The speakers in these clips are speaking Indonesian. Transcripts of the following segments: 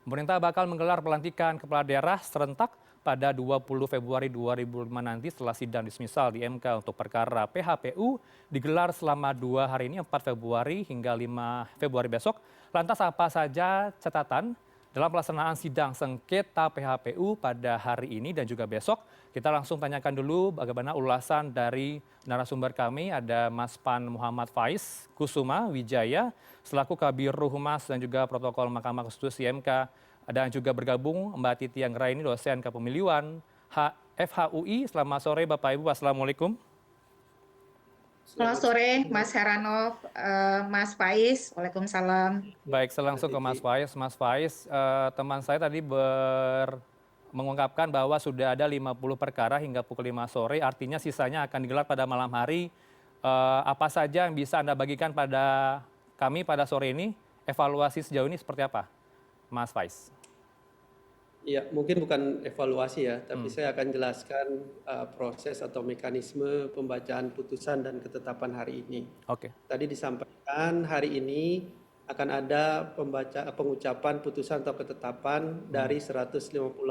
Pemerintah bakal menggelar pelantikan kepala daerah serentak pada 20 Februari 2005 nanti setelah sidang dismisal di MK untuk perkara PHPU digelar selama 2 hari ini 4 Februari hingga 5 Februari besok. Lantas apa saja catatan dalam pelaksanaan sidang sengketa PHPU pada hari ini dan juga besok? Kita langsung tanyakan dulu bagaimana ulasan dari narasumber kami. Ada Mas Pan Muhammad Faiz Kusuma Wijaya selaku Kabiro Humas dan juga Protokol Mahkamah Konstitusi MK. Dan juga bergabung Mbak Titi Anggraini, dosen kepemiluan FHUI. Selamat sore Bapak Ibu, Assalamualaikum. Selamat sore, Mas Heranov, Mas Faiz. Waalaikumsalam. Baik, saya langsung ke Mas Faiz. Mas Faiz, teman saya tadi mengungkapkan bahwa sudah ada 50 perkara hingga pukul 5 sore, artinya sisanya akan digelar pada malam hari. Apa saja yang bisa Anda bagikan pada kami pada sore ini? Evaluasi sejauh ini seperti apa, Mas Faiz? Ya, mungkin bukan evaluasi ya, tapi saya akan jelaskan proses atau mekanisme pembacaan putusan dan ketetapan hari ini. Oke. Tadi disampaikan hari ini akan ada pengucapan putusan atau ketetapan dari 158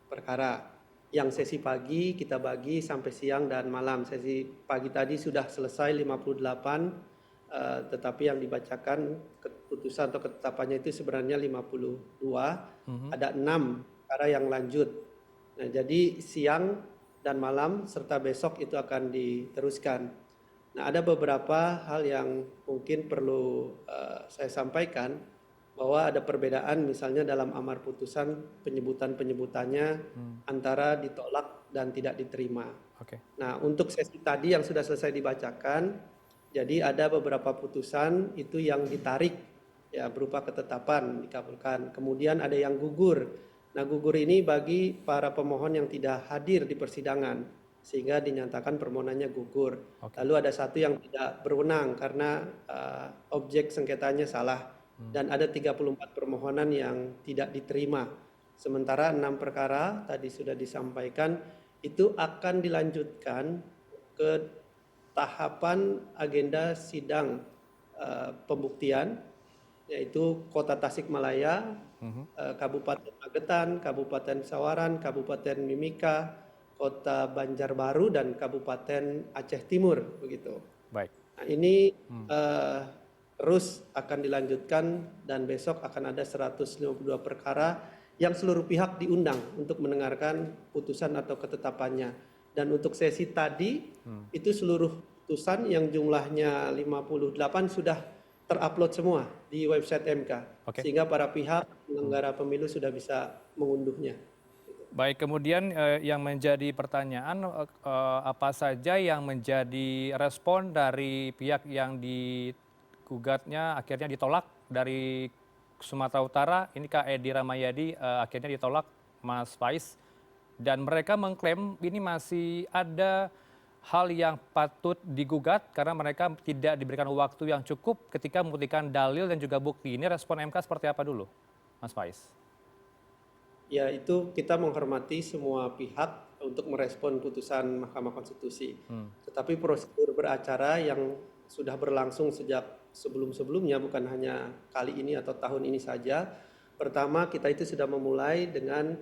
perkara. Yang sesi pagi kita bagi sampai siang dan malam. Sesi pagi tadi sudah selesai 58, tetapi yang dibacakan keputusan atau ketetapannya itu sebenarnya 52, ada 6 perkara yang lanjut. Nah, jadi siang dan malam serta besok itu akan diteruskan. Nah, ada beberapa hal yang mungkin perlu saya sampaikan, bahwa ada perbedaan misalnya dalam amar putusan penyebutannya antara ditolak dan tidak diterima. Oke. Nah, untuk sesi tadi yang sudah selesai dibacakan, jadi ada beberapa putusan itu yang ditarik ya berupa ketetapan dikabulkan. Kemudian ada yang gugur. Nah, gugur ini bagi para pemohon yang tidak hadir di persidangan sehingga dinyatakan permohonannya gugur. Lalu ada satu yang tidak berwenang karena objek sengketanya salah dan ada 34 permohonan yang tidak diterima. Sementara 6 perkara tadi sudah disampaikan itu akan dilanjutkan ke tahapan agenda sidang pembuktian, yaitu Kota Tasikmalaya, Kabupaten Magetan, Kabupaten Sawaran, Kabupaten Mimika, Kota Banjarbaru, dan Kabupaten Aceh Timur, begitu. Baik. Nah, ini terus akan dilanjutkan dan besok akan ada 152 perkara yang seluruh pihak diundang untuk mendengarkan putusan atau ketetapannya. Dan untuk sesi tadi itu seluruh putusan yang jumlahnya 58 sudah terupload semua di website MK. Sehingga para pihak penyelenggara pemilu sudah bisa mengunduhnya. Baik, kemudian yang menjadi pertanyaan apa saja yang menjadi respon dari pihak yang digugatnya akhirnya ditolak dari Sumatera Utara. Ini Kak Edi Ramayadi akhirnya ditolak, Mas Faiz. Dan mereka mengklaim ini masih ada hal yang patut digugat karena mereka tidak diberikan waktu yang cukup ketika membuktikan dalil dan juga bukti. Ini respon MK seperti apa dulu, Mas Faiz? Ya, itu kita menghormati semua pihak untuk merespon putusan Mahkamah Konstitusi. Tetapi prosedur beracara yang sudah berlangsung sejak sebelum-sebelumnya, bukan hanya kali ini atau tahun ini saja. Pertama, kita itu sudah memulai dengan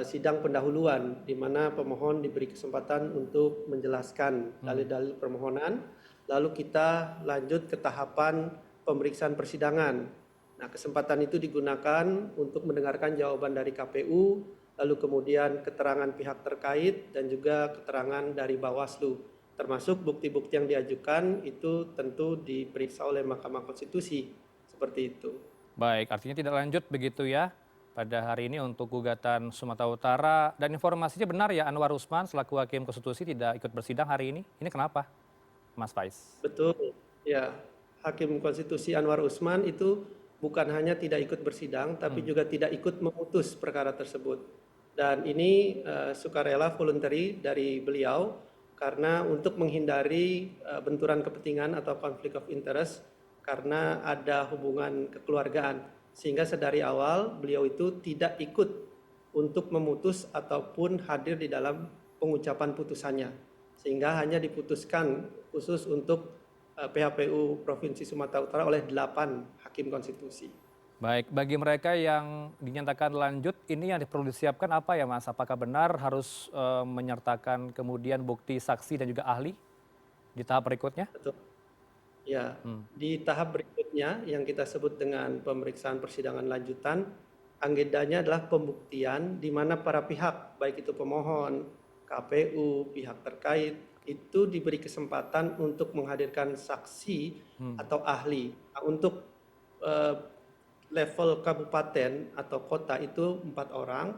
sidang pendahuluan, di mana pemohon diberi kesempatan untuk menjelaskan dalil-dalil permohonan, lalu kita lanjut ke tahapan pemeriksaan persidangan. Nah, kesempatan itu digunakan untuk mendengarkan jawaban dari KPU, lalu kemudian keterangan pihak terkait dan juga keterangan dari Bawaslu, termasuk bukti-bukti yang diajukan itu tentu diperiksa oleh Mahkamah Konstitusi, seperti itu. Baik, artinya tidak lanjut begitu ya pada hari ini untuk gugatan Sumatera Utara. Dan informasinya benar ya, Anwar Usman selaku Hakim Konstitusi tidak ikut bersidang hari ini. Ini kenapa, Mas Faiz? Betul, ya. Hakim Konstitusi Anwar Usman itu bukan hanya tidak ikut bersidang, tapi juga tidak ikut memutus perkara tersebut. Dan ini sukarela voluntary dari beliau, karena untuk menghindari benturan kepentingan atau conflict of interest, karena ada hubungan kekeluargaan. Sehingga sedari awal beliau itu tidak ikut untuk memutus ataupun hadir di dalam pengucapan putusannya. Sehingga hanya diputuskan khusus untuk PHPU Provinsi Sumatera Utara oleh 8 Hakim Konstitusi. Baik, bagi mereka yang dinyatakan lanjut, ini yang perlu disiapkan apa ya Mas? Apakah benar harus menyertakan kemudian bukti saksi dan juga ahli di tahap berikutnya? Betul. Ya, Hmm. di tahap berikutnya yang kita sebut dengan pemeriksaan persidangan lanjutan, agendanya adalah pembuktian di mana para pihak, baik itu pemohon, KPU, pihak terkait, itu diberi kesempatan untuk menghadirkan saksi atau ahli. Nah, untuk eh, level kabupaten atau kota itu 4 orang,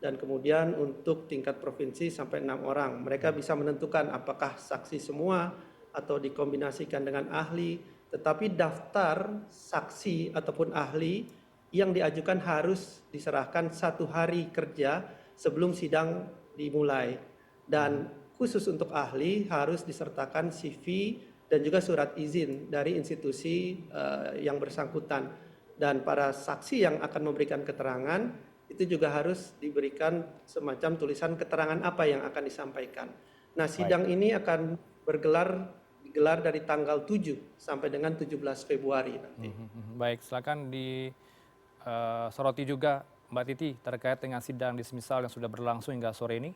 dan kemudian untuk tingkat provinsi sampai 6 orang. Mereka bisa menentukan apakah saksi semua atau dikombinasikan dengan ahli, tetapi daftar saksi ataupun ahli yang diajukan harus diserahkan 1 hari kerja sebelum sidang dimulai. Dan khusus untuk ahli harus disertakan CV dan juga surat izin dari institusi yang bersangkutan. Dan para saksi yang akan memberikan keterangan itu juga harus diberikan semacam tulisan keterangan apa yang akan disampaikan. Nah, sidang ini akan digelar dari tanggal 7 sampai dengan 17 Februari nanti. Baik, silakan disoroti juga Mbak Titi terkait dengan sidang dismisal yang sudah berlangsung hingga sore ini.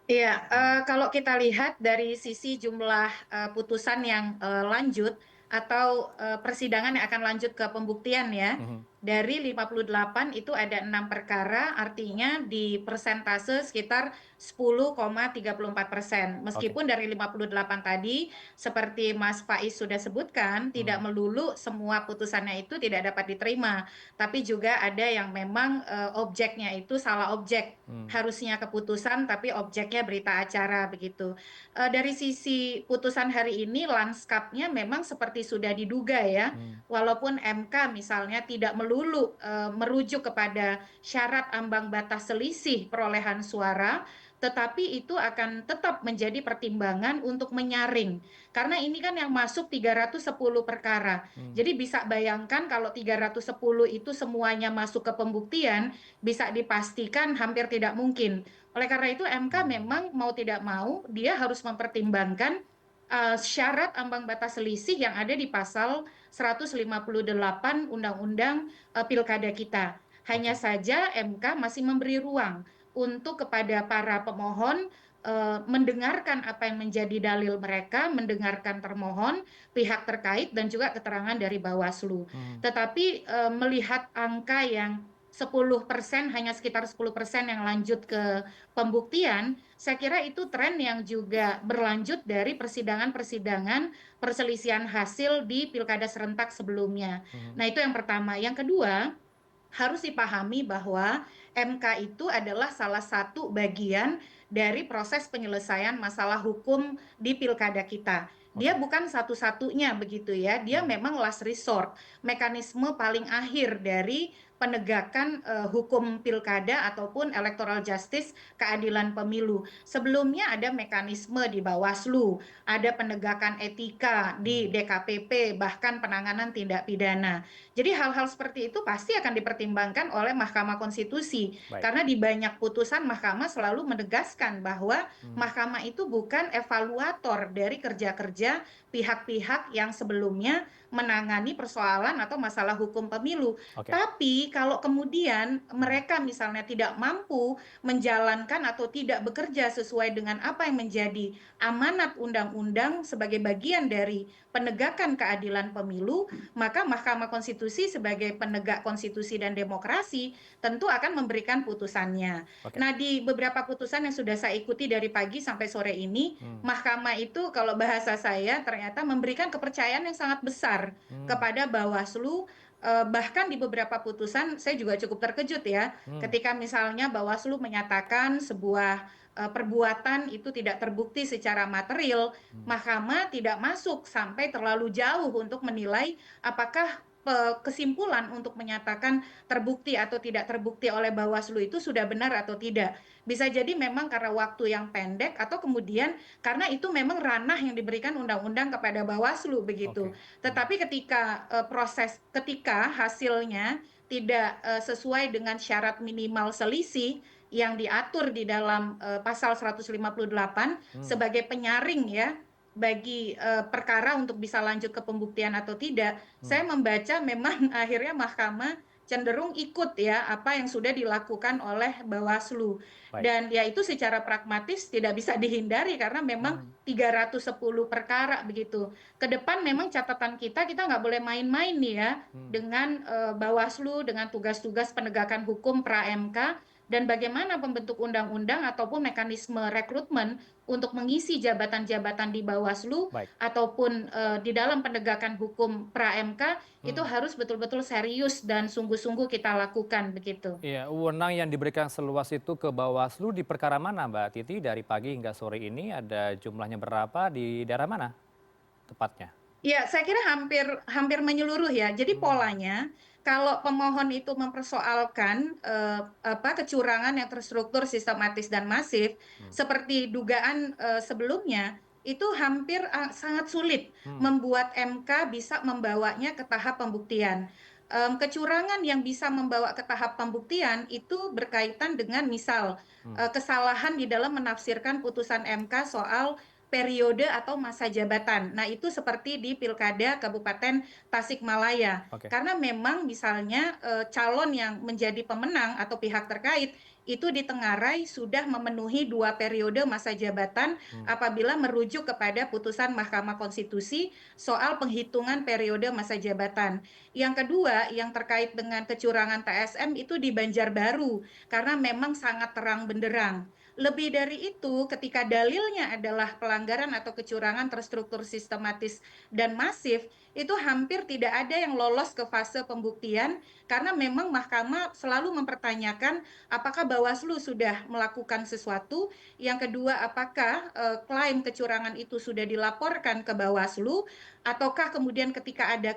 Iya, kalau kita lihat dari sisi jumlah putusan yang lanjut atau persidangan yang akan lanjut ke pembuktian ya, dari 58 itu ada 6 perkara, artinya di persentase sekitar 10,34%. Oke. Meskipun dari 58 tadi, seperti Mas Faiz sudah sebutkan, tidak melulu semua putusannya itu tidak dapat diterima, tapi juga ada yang memang objeknya itu salah objek. Harusnya keputusan tapi objeknya berita acara begitu. Dari sisi putusan hari ini lanskapnya memang seperti sudah diduga ya. Walaupun MK misalnya tidak melulu merujuk kepada syarat ambang batas selisih perolehan suara, tetapi itu akan tetap menjadi pertimbangan untuk menyaring. Karena ini kan yang masuk 310 perkara. Jadi bisa bayangkan kalau 310 itu semuanya masuk ke pembuktian, bisa dipastikan hampir tidak mungkin. Oleh karena itu MK memang mau tidak mau dia harus mempertimbangkan syarat ambang batas selisih yang ada di pasal 158 Undang-Undang Pilkada kita. Hanya saja MK masih memberi ruang untuk kepada para pemohon mendengarkan apa yang menjadi dalil mereka, mendengarkan termohon, pihak terkait, dan juga keterangan dari Bawaslu. Tetapi melihat angka yang 10%, hanya sekitar 10% yang lanjut ke pembuktian, saya kira itu tren yang juga berlanjut dari persidangan-persidangan perselisihan hasil di pilkada serentak sebelumnya. Nah, itu yang pertama. Yang kedua, harus dipahami bahwa MK itu adalah salah satu bagian dari proses penyelesaian masalah hukum di pilkada kita. Dia bukan satu-satunya begitu ya, dia memang last resort, mekanisme paling akhir dari penegakan hukum pilkada ataupun electoral justice, keadilan pemilu. Sebelumnya ada mekanisme di Bawaslu, ada penegakan etika di DKPP, bahkan penanganan tindak pidana. Jadi hal-hal seperti itu pasti akan dipertimbangkan oleh Mahkamah Konstitusi. Baik. Karena di banyak putusan Mahkamah selalu menegaskan bahwa Mahkamah itu bukan evaluator dari kerja-kerja pihak-pihak yang sebelumnya menangani persoalan atau masalah hukum pemilu. Oke. Tapi kalau kemudian mereka misalnya tidak mampu menjalankan atau tidak bekerja sesuai dengan apa yang menjadi amanat undang-undang sebagai bagian dari penegakan keadilan pemilu, maka Mahkamah Konstitusi sebagai penegak konstitusi dan demokrasi tentu akan memberikan putusannya. Oke. Nah, di beberapa putusan yang sudah saya ikuti dari pagi sampai sore ini, Mahkamah itu kalau bahasa saya ternyata memberikan kepercayaan yang sangat besar kepada Bawaslu. Bahkan di beberapa putusan saya juga cukup terkejut ya, ketika misalnya Bawaslu menyatakan sebuah perbuatan itu tidak terbukti secara material, Mahkamah tidak masuk sampai terlalu jauh untuk menilai apakah kesimpulan untuk menyatakan terbukti atau tidak terbukti oleh Bawaslu itu sudah benar atau tidak. Bisa jadi memang karena waktu yang pendek atau kemudian karena itu memang ranah yang diberikan undang-undang kepada Bawaslu begitu. Tetapi ketika hasilnya tidak sesuai dengan syarat minimal selisih yang diatur di dalam pasal 158 sebagai penyaring ya, bagi perkara untuk bisa lanjut ke pembuktian atau tidak, saya membaca memang akhirnya mahkamah cenderung ikut ya apa yang sudah dilakukan oleh Bawaslu. Baik. Dan ya itu secara pragmatis tidak bisa dihindari karena memang 310 perkara begitu. Ke depan memang catatan kita nggak boleh main-main nih ya dengan Bawaslu, dengan tugas-tugas penegakan hukum pra-MK, dan bagaimana pembentuk undang-undang ataupun mekanisme rekrutmen untuk mengisi jabatan-jabatan di Bawaslu Baik. ataupun di dalam penegakan hukum pra-MK itu harus betul-betul serius dan sungguh-sungguh kita lakukan begitu. Iya, wewenang yang diberikan seluas itu ke Bawaslu di perkara mana, Mbak Titi? Dari pagi hingga sore ini ada jumlahnya berapa, di daerah mana tepatnya? Ya, saya kira hampir menyeluruh ya. Jadi polanya kalau pemohon itu mempersoalkan kecurangan yang terstruktur, sistematis dan masif seperti dugaan sebelumnya, itu hampir sangat sulit membuat MK bisa membawanya ke tahap pembuktian. Kecurangan yang bisa membawa ke tahap pembuktian itu berkaitan dengan misal kesalahan di dalam menafsirkan putusan MK soal periode atau masa jabatan. Nah, itu seperti di Pilkada Kabupaten Tasikmalaya. Oke. Karena memang misalnya calon yang menjadi pemenang atau pihak terkait itu ditengarai sudah memenuhi 2 periode masa jabatan apabila merujuk kepada putusan Mahkamah Konstitusi soal penghitungan periode masa jabatan. Yang kedua, yang terkait dengan kecurangan TSM itu di Banjarbaru karena memang sangat terang benderang. Lebih dari itu, ketika dalilnya adalah pelanggaran atau kecurangan terstruktur, sistematis, dan masif, itu hampir tidak ada yang lolos ke fase pembuktian karena memang mahkamah selalu mempertanyakan apakah Bawaslu sudah melakukan sesuatu, yang kedua apakah klaim kecurangan itu sudah dilaporkan ke Bawaslu, ataukah kemudian ketika ada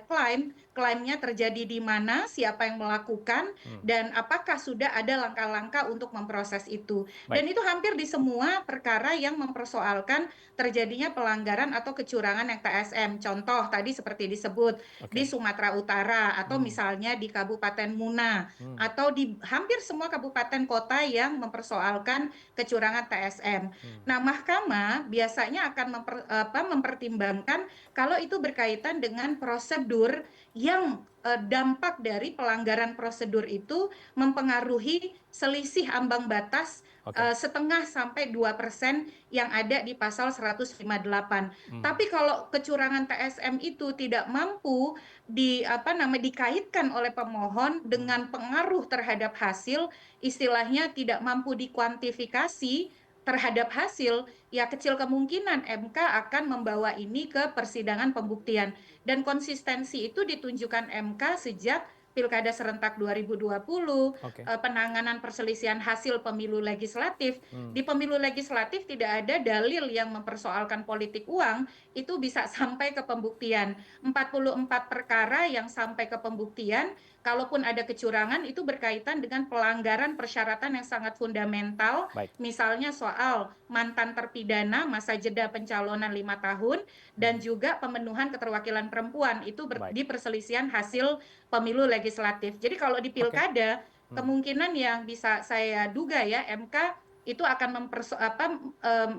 klaimnya terjadi di mana, siapa yang melakukan, dan apakah sudah ada langkah-langkah untuk memproses itu. Dan Baik. itu hampir di semua perkara yang mempersoalkan terjadinya pelanggaran atau kecurangan yang TSM. Contoh tadi seperti disebut di Sumatera Utara atau misalnya di Kabupaten Muna atau di hampir semua kabupaten kota yang mempersoalkan kecurangan TSM. Nah, mahkamah biasanya akan mempertimbangkan kalau itu berkaitan dengan prosedur yang dampak dari pelanggaran prosedur itu mempengaruhi selisih ambang batas setengah sampai 2% yang ada di pasal 158. Tapi kalau kecurangan TSM itu tidak mampu dikaitkan oleh pemohon dengan pengaruh terhadap hasil, istilahnya tidak mampu dikuantifikasi terhadap hasil, ya kecil kemungkinan MK akan membawa ini ke persidangan pembuktian. Dan konsistensi itu ditunjukkan MK sejak Pilkada serentak 2020, penanganan perselisihan hasil pemilu legislatif. Di pemilu legislatif tidak ada dalil yang mempersoalkan politik uang, itu bisa sampai ke pembuktian. 44 perkara yang sampai ke pembuktian, kalaupun ada kecurangan itu berkaitan dengan pelanggaran persyaratan yang sangat fundamental, misalnya soal mantan terpidana, masa jeda pencalonan 5 tahun, dan juga pemenuhan keterwakilan perempuan, itu di perselisihan hasil pemilu legislatif. Jadi kalau di pilkada, kemungkinan yang bisa saya duga ya, MK itu akan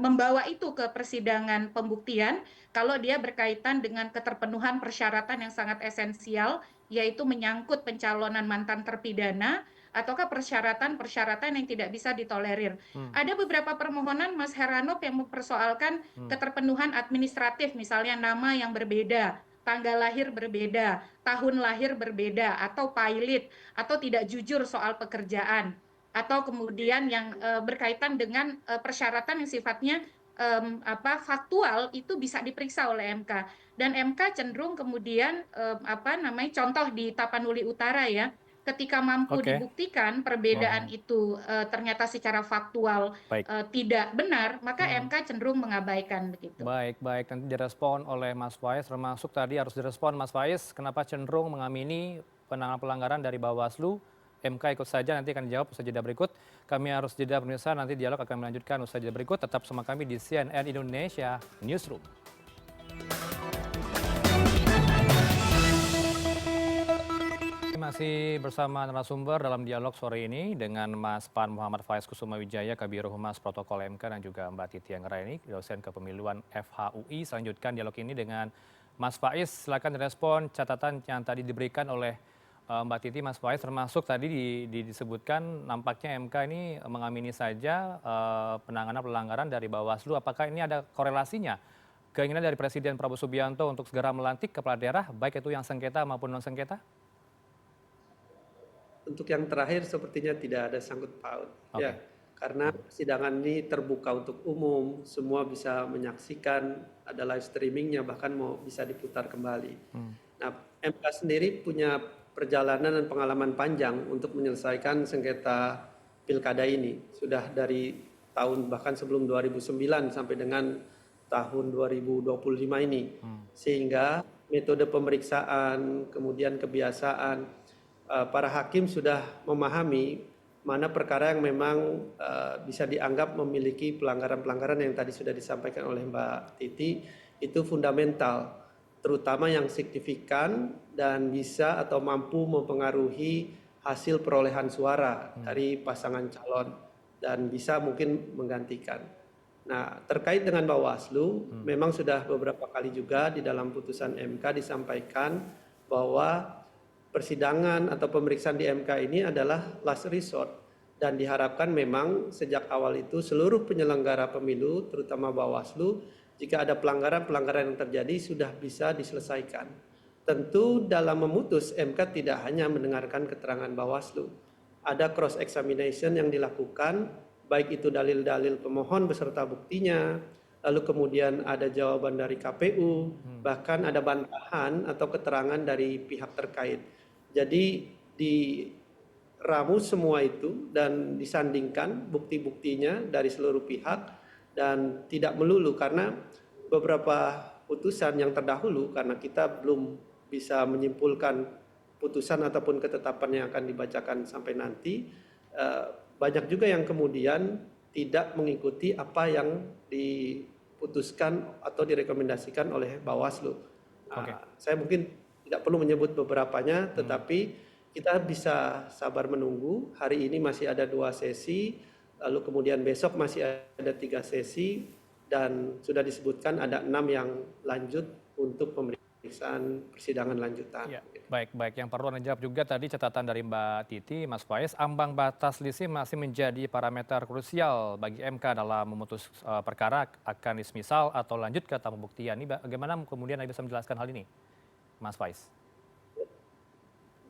membawa itu ke persidangan pembuktian kalau dia berkaitan dengan keterpenuhan persyaratan yang sangat esensial, yaitu menyangkut pencalonan mantan terpidana ataukah persyaratan-persyaratan yang tidak bisa ditolerir. Ada beberapa permohonan Mas Heranov yang mempersoalkan keterpenuhan administratif, misalnya nama yang berbeda, tanggal lahir berbeda, tahun lahir berbeda, atau pilot, atau tidak jujur soal pekerjaan, atau kemudian yang berkaitan dengan persyaratan yang sifatnya faktual, itu bisa diperiksa oleh MK. Dan MK cenderung kemudian contoh di Tapanuli Utara ya, ketika mampu dibuktikan perbedaan itu ternyata secara faktual tidak benar, maka MK cenderung mengabaikan begitu. Baik, nanti direspon oleh Mas Faiz, termasuk tadi harus direspon Mas Faiz, kenapa cenderung mengamini penanganan pelanggaran dari Bawaslu. MK ikut saja, nanti akan dijawab usaha jeda berikut. Kami harus jeda pemirsa, nanti dialog akan melanjutkan usaha jeda berikut. Tetap bersama kami di CNN Indonesia Newsroom. masih bersama narasumber dalam dialog sore ini dengan Mas Pan Muhammad Faiz Kusuma Wijaya, Kabiro Humas Protokol MK, dan juga Mbak Titi Anggraini, dosen kepemiluan FHUI. Selanjutkan dialog ini dengan Mas Faiz. Silakan direspon catatan yang tadi diberikan oleh Mbak Titi, Mas Faiz, termasuk tadi disebutkan nampaknya MK ini mengamini saja penanganan pelanggaran dari Bawaslu. Apakah ini ada korelasinya? Keinginan dari Presiden Prabowo Subianto untuk segera melantik kepala daerah, baik itu yang sengketa maupun non-sengketa? Untuk yang terakhir sepertinya tidak ada sangkut paut. Oke. Ya, karena persidangan ini terbuka untuk umum, semua bisa menyaksikan, ada live streamingnya, bahkan mau bisa diputar kembali. Nah, MK sendiri punya perjalanan dan pengalaman panjang untuk menyelesaikan sengketa pilkada ini. Sudah dari tahun bahkan sebelum 2009 sampai dengan tahun 2025 ini. Sehingga metode pemeriksaan, kemudian kebiasaan, para hakim sudah memahami mana perkara yang memang bisa dianggap memiliki pelanggaran-pelanggaran yang tadi sudah disampaikan oleh Mbak Titi, itu fundamental, terutama yang signifikan dan bisa atau mampu mempengaruhi hasil perolehan suara dari pasangan calon dan bisa mungkin menggantikan. Nah, terkait dengan Bawaslu, memang sudah beberapa kali juga di dalam putusan MK disampaikan bahwa persidangan atau pemeriksaan di MK ini adalah last resort dan diharapkan memang sejak awal itu seluruh penyelenggara pemilu, terutama Bawaslu, jika ada pelanggaran-pelanggaran yang terjadi sudah bisa diselesaikan. Tentu dalam memutus MK tidak hanya mendengarkan keterangan Bawaslu, ada cross examination yang dilakukan, baik itu dalil-dalil pemohon beserta buktinya, lalu kemudian ada jawaban dari KPU, bahkan ada bantahan atau keterangan dari pihak terkait. Jadi diramu semua itu dan disandingkan bukti-buktinya dari seluruh pihak dan tidak melulu karena beberapa putusan yang terdahulu, karena kita belum bisa menyimpulkan putusan ataupun ketetapan yang akan dibacakan sampai nanti, banyak juga yang kemudian tidak mengikuti apa yang diputuskan atau direkomendasikan oleh Bawaslu. Saya mungkin tidak perlu menyebut beberapanya, tetapi kita bisa sabar menunggu. Hari ini masih ada 2 sesi, lalu kemudian besok masih ada 3 sesi, dan sudah disebutkan ada 6 yang lanjut untuk pemeriksaan persidangan lanjutan. Ya, baik. Yang perlu Anda jawab juga tadi catatan dari Mbak Titi, Mas Faiz, ambang batas selisih masih menjadi parameter krusial bagi MK dalam memutus perkara akan dismisal atau lanjut ke tahap pembuktian. Ini bagaimana kemudian Anda bisa menjelaskan hal ini, Mas Faiz?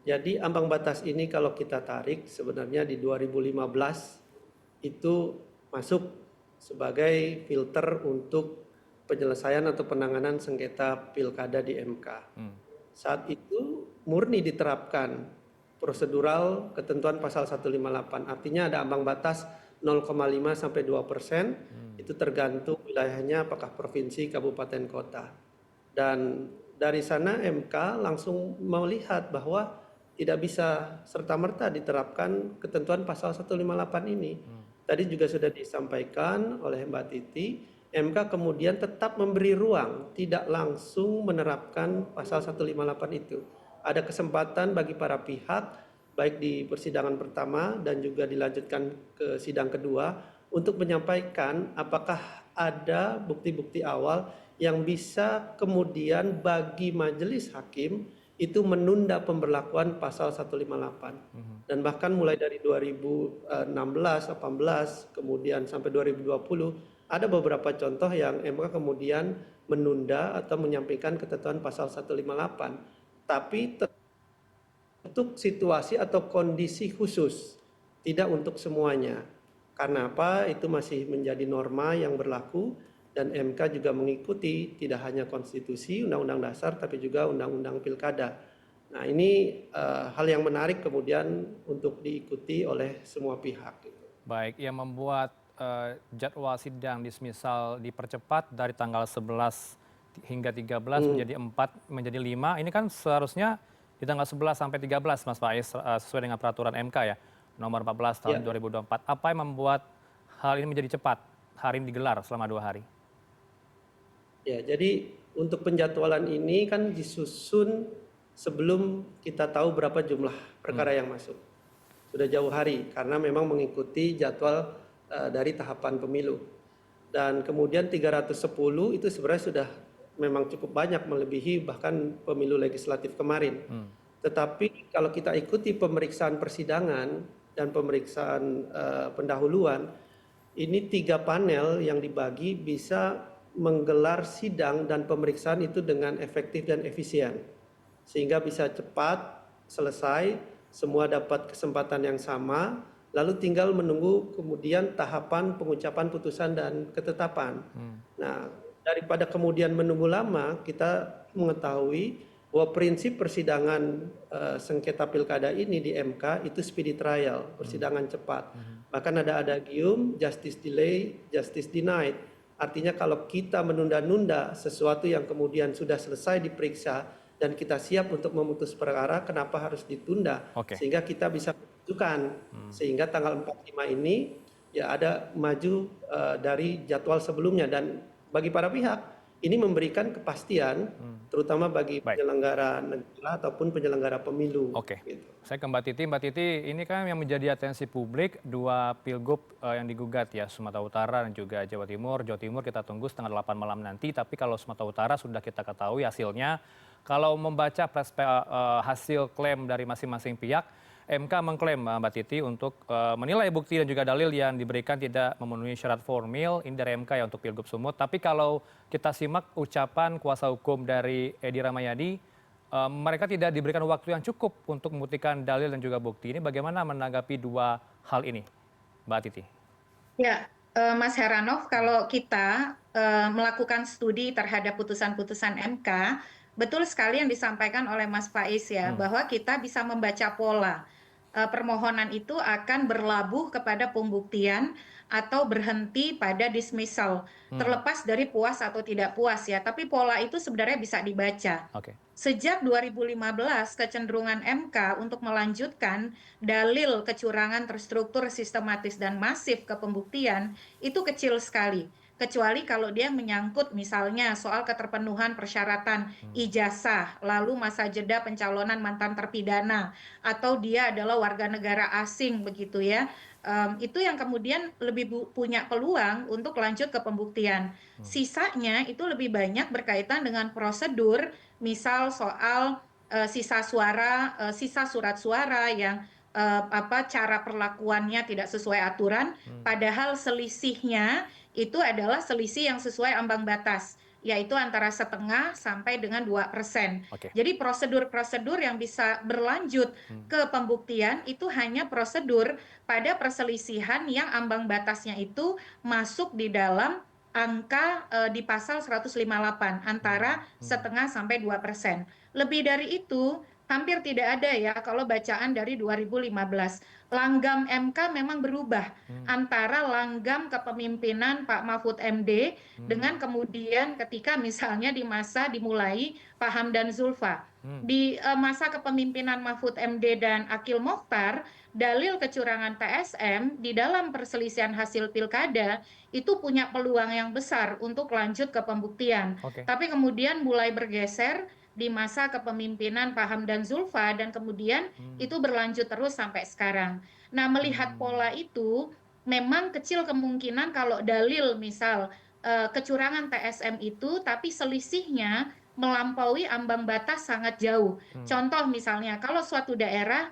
Jadi ambang batas ini kalau kita tarik sebenarnya di 2015 itu masuk sebagai filter untuk penyelesaian atau penanganan sengketa pilkada di MK. Saat itu murni diterapkan prosedural ketentuan pasal 158, artinya ada ambang batas 0,5 sampai 2%, itu tergantung wilayahnya apakah provinsi, kabupaten, kota. Dan dari sana MK langsung melihat bahwa tidak bisa serta-merta diterapkan ketentuan pasal 158 ini. Tadi juga sudah disampaikan oleh Mbak Titi, MK kemudian tetap memberi ruang, tidak langsung menerapkan pasal 158 itu. Ada kesempatan bagi para pihak, baik di persidangan pertama dan juga dilanjutkan ke sidang kedua, untuk menyampaikan apakah ada bukti-bukti awal yang bisa kemudian bagi majelis hakim itu menunda pemberlakuan pasal 158. Dan bahkan mulai dari 2016, 18, kemudian sampai 2020, ada beberapa contoh yang MK kemudian menunda atau menyampaikan ketentuan pasal 158. Tapi untuk situasi atau kondisi khusus, tidak untuk semuanya. Karena apa? Itu masih menjadi norma yang berlaku dan MK juga mengikuti tidak hanya konstitusi, undang-undang dasar, tapi juga undang-undang pilkada. Nah ini hal yang menarik kemudian untuk diikuti oleh semua pihak. Baik, yang membuat jadwal sidang dismisal dipercepat dari tanggal 11 hingga 13 menjadi 4 menjadi 5. Ini kan seharusnya di tanggal 11 sampai 13, Mas Faiz, sesuai dengan peraturan MK ya, nomor 14 tahun 2024. Apa yang membuat hal ini menjadi cepat? Hari ini digelar selama 2 hari. Ya, jadi untuk penjadwalan ini kan disusun sebelum kita tahu berapa jumlah perkara yang masuk. Sudah jauh hari karena memang mengikuti jadwal dari tahapan pemilu. Dan kemudian 310 itu sebenarnya sudah memang cukup banyak, melebihi bahkan pemilu legislatif kemarin. Tetapi kalau kita ikuti pemeriksaan persidangan dan pemeriksaan pendahuluan, ini 3 panel yang dibagi bisa menggelar sidang dan pemeriksaan itu dengan efektif dan efisien. Sehingga bisa cepat selesai, semua dapat kesempatan yang sama, lalu tinggal menunggu kemudian tahapan pengucapan putusan dan ketetapan. Nah, daripada kemudian menunggu lama, kita mengetahui bahwa prinsip persidangan sengketa pilkada ini di MK itu speedy trial, persidangan cepat. Bahkan ada adagium justice delay, justice denied. Artinya kalau kita menunda-nunda sesuatu yang kemudian sudah selesai diperiksa dan kita siap untuk memutus perkara, kenapa harus ditunda? Sehingga kita bisa menunjukkan, sehingga tanggal 45 ini ya ada maju dari jadwal sebelumnya. Dan bagi para pihak ini memberikan kepastian, terutama bagi penyelenggara negara ataupun penyelenggara pemilu. Gitu. Saya ke Mbak Titi. Mbak Titi, ini kan yang menjadi atensi publik 2 pilgub yang digugat ya, Sumatera Utara dan juga Jawa Timur. Jawa Timur kita tunggu setengah 8 malam nanti, tapi kalau Sumatera Utara sudah kita ketahui hasilnya. Kalau membaca hasil klaim dari masing-masing pihak, MK mengklaim Mbak Titi untuk menilai bukti dan juga dalil yang diberikan tidak memenuhi syarat formil, ini dari MK ya untuk Pilgub Sumut. Tapi kalau kita simak ucapan kuasa hukum dari Edi Rahmayadi, mereka tidak diberikan waktu yang cukup untuk membuktikan dalil dan juga bukti. Ini bagaimana menanggapi 2 hal ini, Mbak Titi? Ya, Mas Heranov, kalau kita melakukan studi terhadap putusan-putusan MK, betul sekali yang disampaikan oleh Mas Faiz ya, bahwa kita bisa membaca pola. Permohonan itu akan berlabuh kepada pembuktian atau berhenti pada dismissal, terlepas dari puas atau tidak puas ya. Tapi pola itu sebenarnya bisa dibaca. Sejak 2015, kecenderungan MK untuk melanjutkan dalil kecurangan terstruktur, sistematis, dan masif ke pembuktian itu kecil sekali. Kecuali kalau dia menyangkut misalnya soal keterpenuhan persyaratan ijazah, lalu masa jeda pencalonan mantan terpidana, atau dia adalah warga negara asing begitu ya. Itu yang kemudian lebih punya peluang untuk lanjut ke pembuktian. Sisanya itu lebih banyak berkaitan dengan prosedur, misal soal sisa surat suara yang cara perlakuannya tidak sesuai aturan, padahal selisihnya itu adalah selisih yang sesuai ambang batas, yaitu antara 0,5% sampai dengan 2%. Jadi prosedur-prosedur yang bisa berlanjut ke pembuktian itu hanya prosedur pada perselisihan yang ambang batasnya itu masuk di dalam angka di pasal 158, antara 0,5% sampai 2%. Lebih dari itu hampir tidak ada ya kalau bacaan dari 2015. Langgam MK memang berubah antara langgam kepemimpinan Pak Mahfud MD dengan kemudian ketika misalnya di masa dimulai Pak Hamdan Zulfa. Di masa kepemimpinan Mahfud MD dan Akil Mokhtar, dalil kecurangan TSM di dalam perselisihan hasil pilkada itu punya peluang yang besar untuk lanjut ke pembuktian. Tapi kemudian mulai bergeser di masa kepemimpinan Pak Hamdan Zulfa dan kemudian itu berlanjut terus sampai sekarang. Nah, melihat pola itu memang kecil kemungkinan kalau dalil misal kecurangan TSM itu tapi selisihnya melampaui ambang batas sangat jauh. Contoh misalnya kalau suatu daerah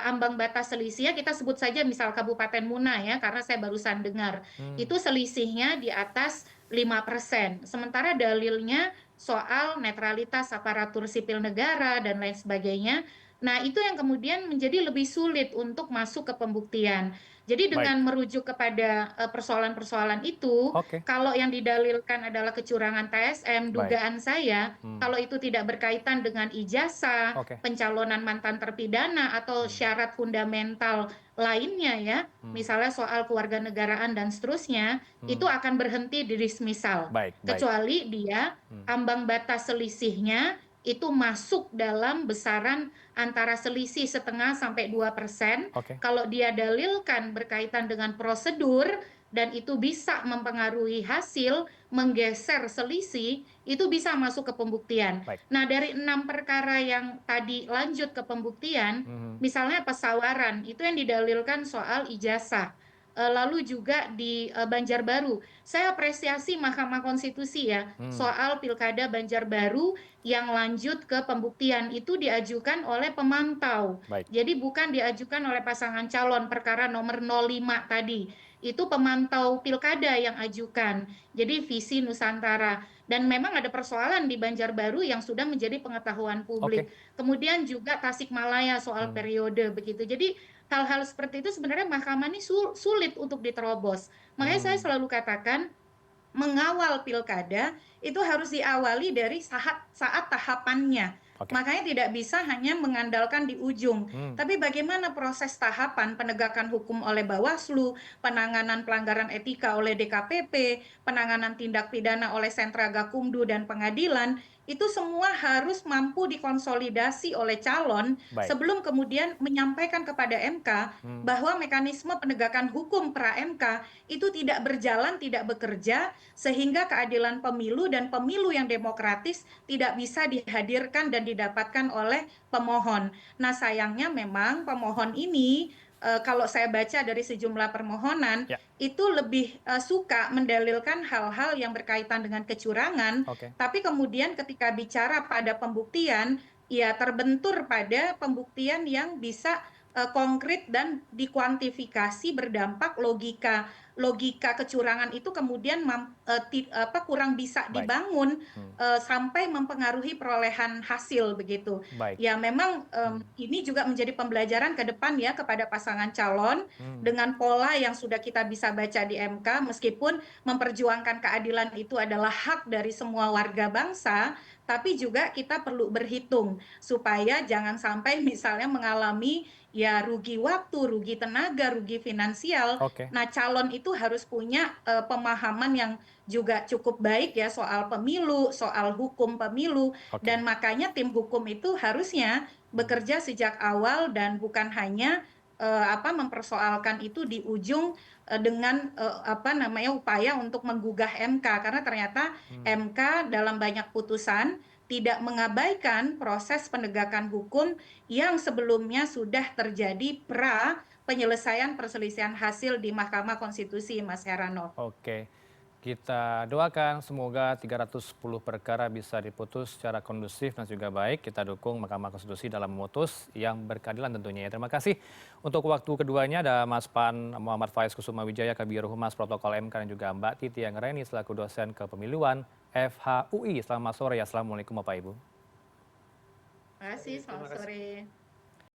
ambang batas selisihnya kita sebut saja misal Kabupaten Muna ya, karena saya barusan dengar itu selisihnya di atas 5%. Sementara dalilnya soal netralitas aparatur sipil negara dan lain sebagainya. Nah, itu yang kemudian menjadi lebih sulit untuk masuk ke pembuktian. Jadi dengan merujuk kepada persoalan-persoalan itu, kalau yang didalilkan adalah kecurangan TSM, dugaan saya kalau itu tidak berkaitan dengan ijazah, pencalonan mantan terpidana atau syarat fundamental lainnya ya, misalnya soal kewarganegaraan dan seterusnya, itu akan berhenti di dismissal. Kecuali dia ambang batas selisihnya itu masuk dalam besaran antara selisih 0,5% sampai 2%. Kalau dia dalilkan berkaitan dengan prosedur, dan itu bisa mempengaruhi hasil, menggeser selisih, itu bisa masuk ke pembuktian. Baik. Nah, dari 6 perkara yang tadi lanjut ke pembuktian, misalnya pesawaran, itu yang didalilkan soal ijazah. Lalu juga di Banjarbaru, saya apresiasi Mahkamah Konstitusi ya, soal Pilkada Banjarbaru yang lanjut ke pembuktian itu diajukan oleh pemantau. Baik. Jadi bukan diajukan oleh pasangan calon, perkara nomor 05 tadi. Itu pemantau pilkada yang ajukan. Jadi visi Nusantara. Dan memang ada persoalan di Banjarbaru yang sudah menjadi pengetahuan publik. Oke. Kemudian juga Tasikmalaya soal periode begitu. Jadi hal-hal seperti itu sebenarnya mahkamah ini sulit untuk diterobos. Makanya saya selalu katakan mengawal pilkada itu harus diawali dari saat tahapannya. Oke. Makanya tidak bisa hanya mengandalkan di ujung, tapi bagaimana proses tahapan penegakan hukum oleh Bawaslu, penanganan pelanggaran etika oleh DKPP, penanganan tindak pidana oleh Sentra Gakumdu dan pengadilan, itu semua harus mampu dikonsolidasi oleh calon Baik. sebelum kemudian menyampaikan kepada MK bahwa mekanisme penegakan hukum pra MK itu tidak berjalan, tidak bekerja, sehingga keadilan pemilu dan pemilu yang demokratis tidak bisa dihadirkan dan didapatkan oleh pemohon. Nah, sayangnya memang pemohon ini kalau saya baca dari sejumlah permohonan Ya. itu lebih suka mendalilkan hal-hal yang berkaitan dengan kecurangan, Oke. tapi kemudian ketika bicara pada pembuktian, ya terbentur pada pembuktian yang bisa konkret dan dikuantifikasi berdampak logika kecurangan itu kemudian kurang bisa Baik. dibangun sampai mempengaruhi perolehan hasil begitu. Baik. Ya memang ini juga menjadi pembelajaran ke depan ya kepada pasangan calon dengan pola yang sudah kita bisa baca di MK, meskipun memperjuangkan keadilan itu adalah hak dari semua warga bangsa, tapi juga kita perlu berhitung supaya jangan sampai misalnya mengalami ya rugi waktu, rugi tenaga, rugi finansial. Oke. Nah, calon itu harus punya pemahaman yang juga cukup baik ya soal pemilu, soal hukum pemilu, Oke. dan makanya tim hukum itu harusnya bekerja sejak awal dan bukan hanya mempersoalkan itu di ujung dengan upaya untuk menggugah MK, karena ternyata MK dalam banyak putusan tidak mengabaikan proses penegakan hukum yang sebelumnya sudah terjadi pra penyelesaian perselisihan hasil di Mahkamah Konstitusi, Mas Heranov. Oke. Kita doakan semoga 310 perkara bisa diputus secara kondusif dan juga baik. Kita dukung Mahkamah Konstitusi dalam memutus yang berkeadilan tentunya ya. Terima kasih untuk waktu keduanya. Ada Mas Pan Muhammad Faiz Kusuma Wijaya, Kabiro Humas Protokol MK, dan juga Mbak Titi Anggreni selaku dosen kepemiluan FHUI. Selamat sore. Assalamualaikum Bapak Ibu. Terima kasih, selamat sore.